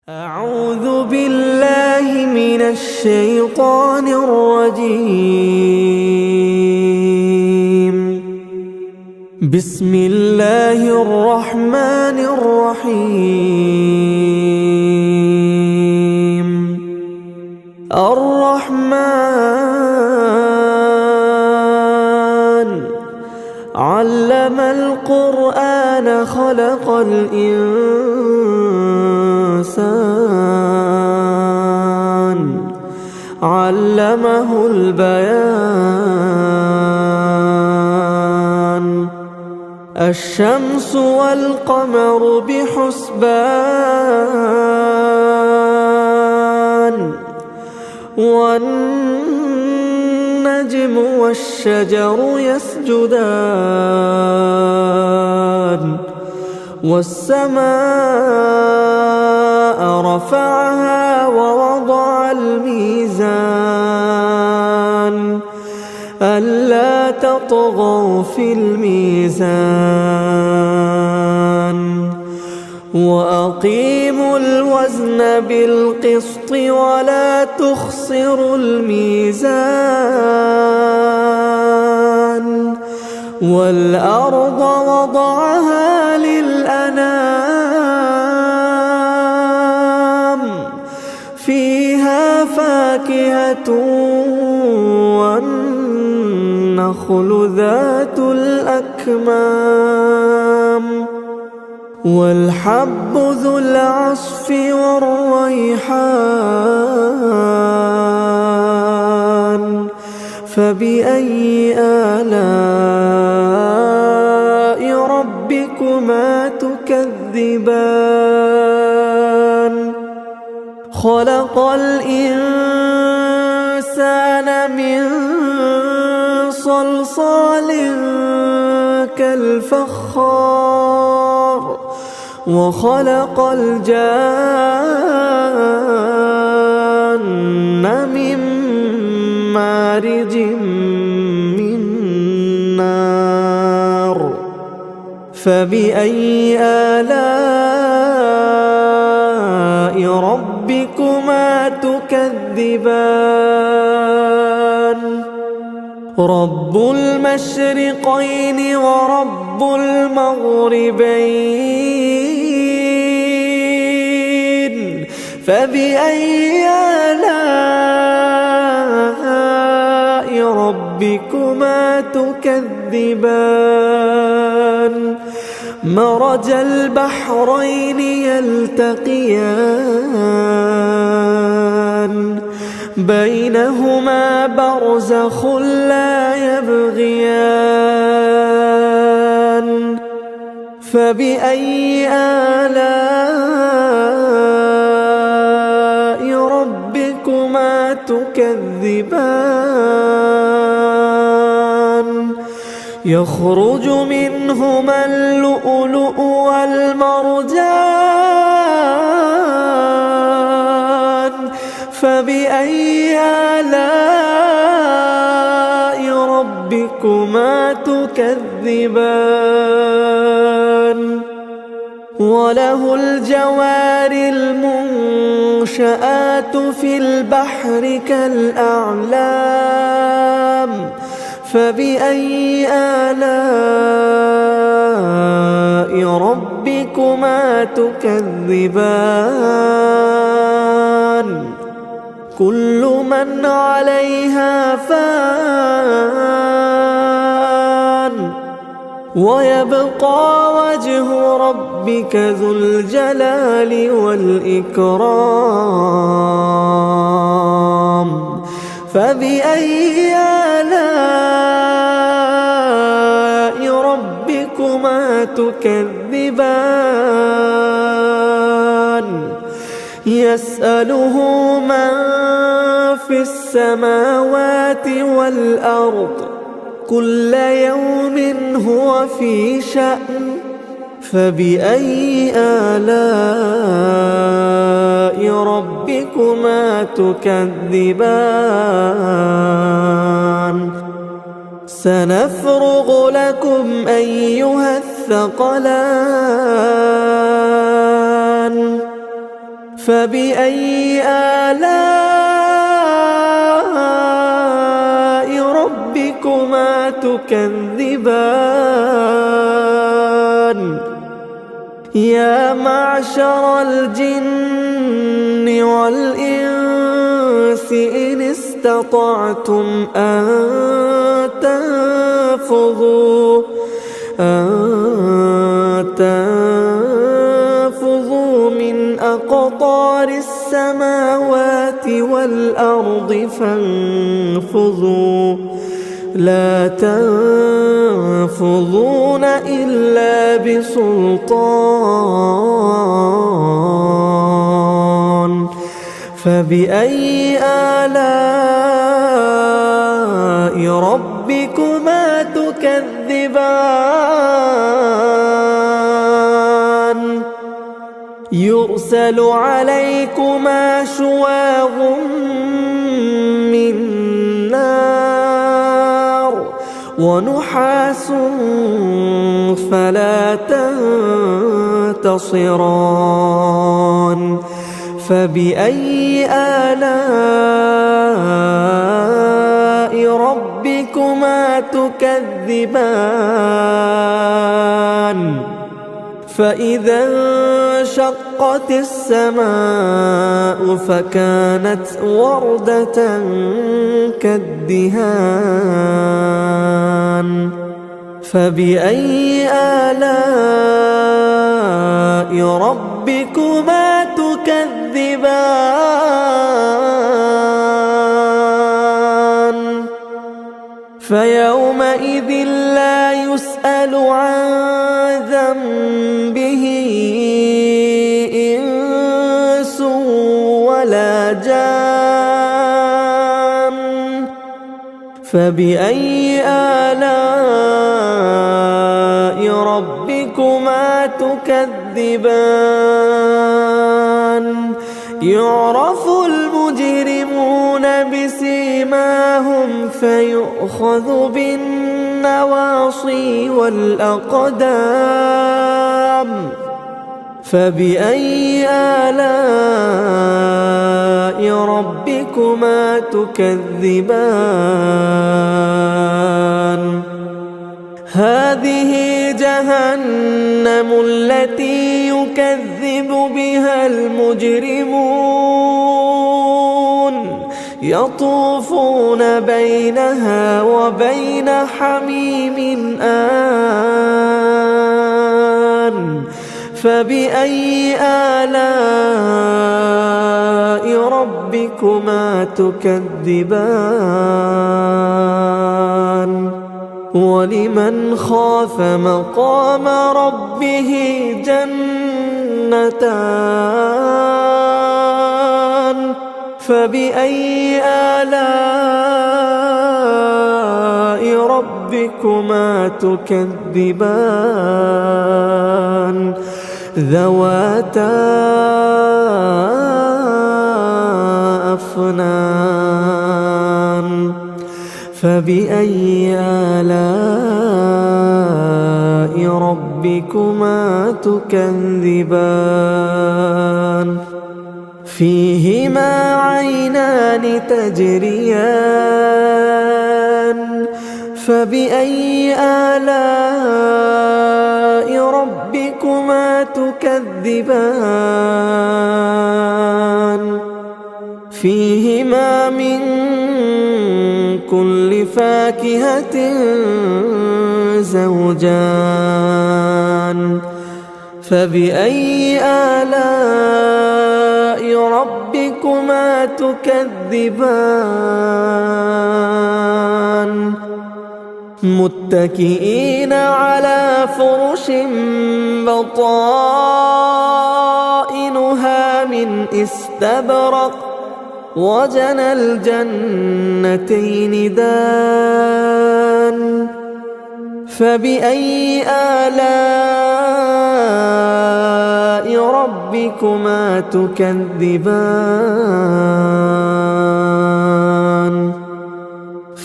أعوذ بالله من الشيطان الرجيم. بسم الله الرحمن الرحيم. الرحمن علم القرآن خلق الإنسان علمه البيان. الشمس والقمر بحسبان والنجم والشجر يسجدان والسماء رفعها ووضع الميزان ألا تطغوا في الميزان وأقيموا الوزن بالقسط ولا تخسروا الميزان والأرض وضعها للأنام فيها فاكهة والنخل ذات الأكمام والحب ذو العصف والريحان فبأي آلاء ربكما تكذبان خلق الإنسان من صلصال كالفخار وخلق الجان من مارج من نار فبأي آلاء ربكما تكذبان رب المشرقين ورب المغربين فبأي آلاء ربكما تكذبان مرج البحرين يلتقيان بينهما برزخ لا يبغيان فبأي آلاء ربكما تكذبان يخرج منهما اللؤلؤ والمرجان فبأي آلاء ربكما تكذبان وله الجوار المنشآت في البحر كالأعلام فبأي آلاء ربكما تكذبان كل من عليها فان ويبقى وجه ربك ذو الجلال والإكرام فبأي آلاء ربكما تكذبان يسأله من في السماوات والأرض كل يوم هو في شأن فبأي آلاء ربكما تكذبان سنفرغ لكم أيها الثقلان فبأي آلاء ربكما تكذبان يا معشر الجن والإنس إن استطعتم أن تنفذوا من أقطار السماوات والأرض فانفذوا لا تنفذون إلا بسلطان فبأي آلاء ربكما تكذبان يرسل عليكما شواظ من نار ونحاس فلا تنتصران فبأي آلاء ربكما تكذبان فإذا انشقت السماء فكانت وردة كالدهان فبأي آلاء ربكما تكذبان فيومئذ لا يسأل عن ذنبه إنس ولا جان فبأي آلاء ربكما تكذبان يعرف المجرمون بسيماهم فيؤخذ بالنواصي والأقدام فبأي آلاء ربكما تكذبان هذه جهنم التي يكذب بها المجرمون يطوفون بينها وبين حميم آن فبأي آلاء ربكما تكذبان ولمن خاف مقام ربه جنتان فبأي آلاء ربكما تكذبان ذواتا أفنان فبأي آلاء ربكما تكذبان فيهما عينان تجريان فبأي آلاء ربكما تكذبان فيهما من كل فاكهة زوجان فبأي آلاء ربكما تكذبان متكئين على فرش بطائنها من استبرق وجنى الجنتين دان فبأي آلاء ربكما تكذبان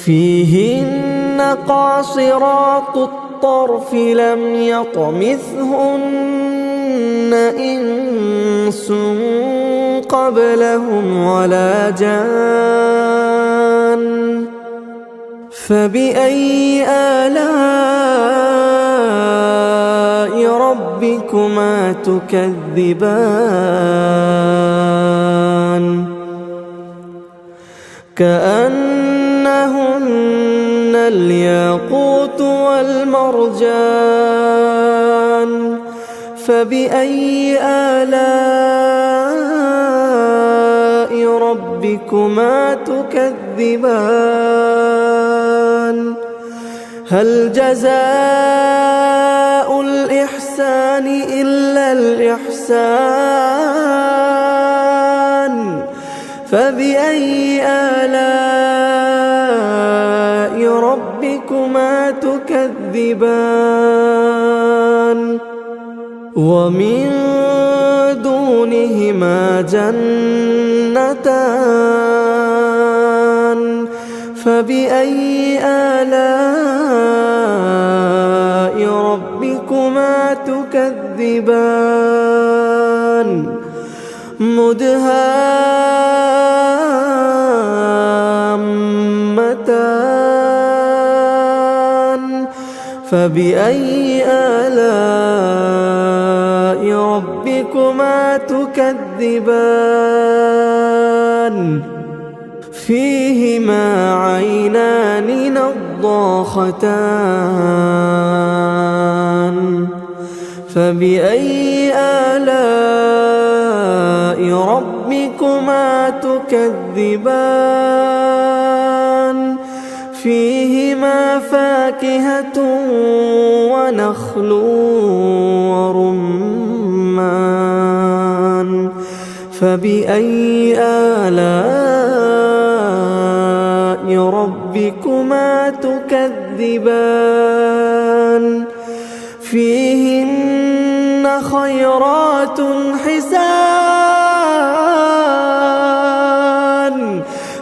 فيهن قاصرات الطرف لم يطمثهن إنس قبلهم ولا جان فبأي آلاء ربكما تكذبان كأنهن الياقوت والمرجان فبأي آلاء ربكما تكذبان هل جزاء الإحسان إلا الإحسان فبأي آلاء ربكما تكذبان ومن دونهما جنتان فبأي آلاء ربكما تكذبان مدهامتان فبأي آلاء ربكما تكذبان فيهما عينان نضاختان فبأي آلاء ربكما تكذبان فيهما فاكهة ونخل ورمان فبأي آلاء ربكما تكذبان فيهن خيرات حسان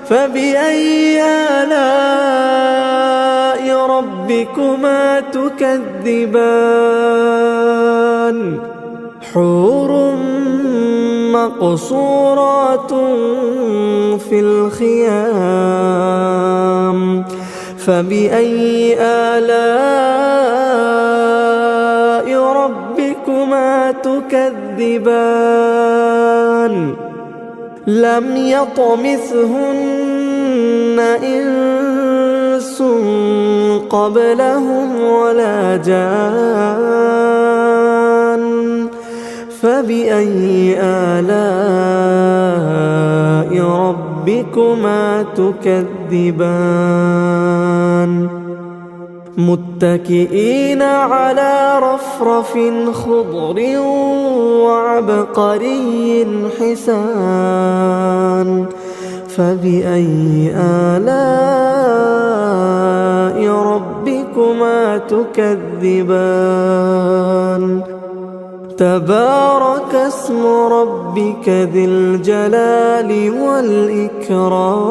فبأي آلاء ربكما تكذبان حور مقصورات في الخيام فبأي آلاء ربكما تكذبان لم يطمثهن إنس قبلهم ولا جان فبأي آلاء ربكما تكذبان متكئين على رفرف خضر وعبقري حسان فبأي آلاء ربكما تكذبان تبارك اسم ربك ذي الجلال والإكرام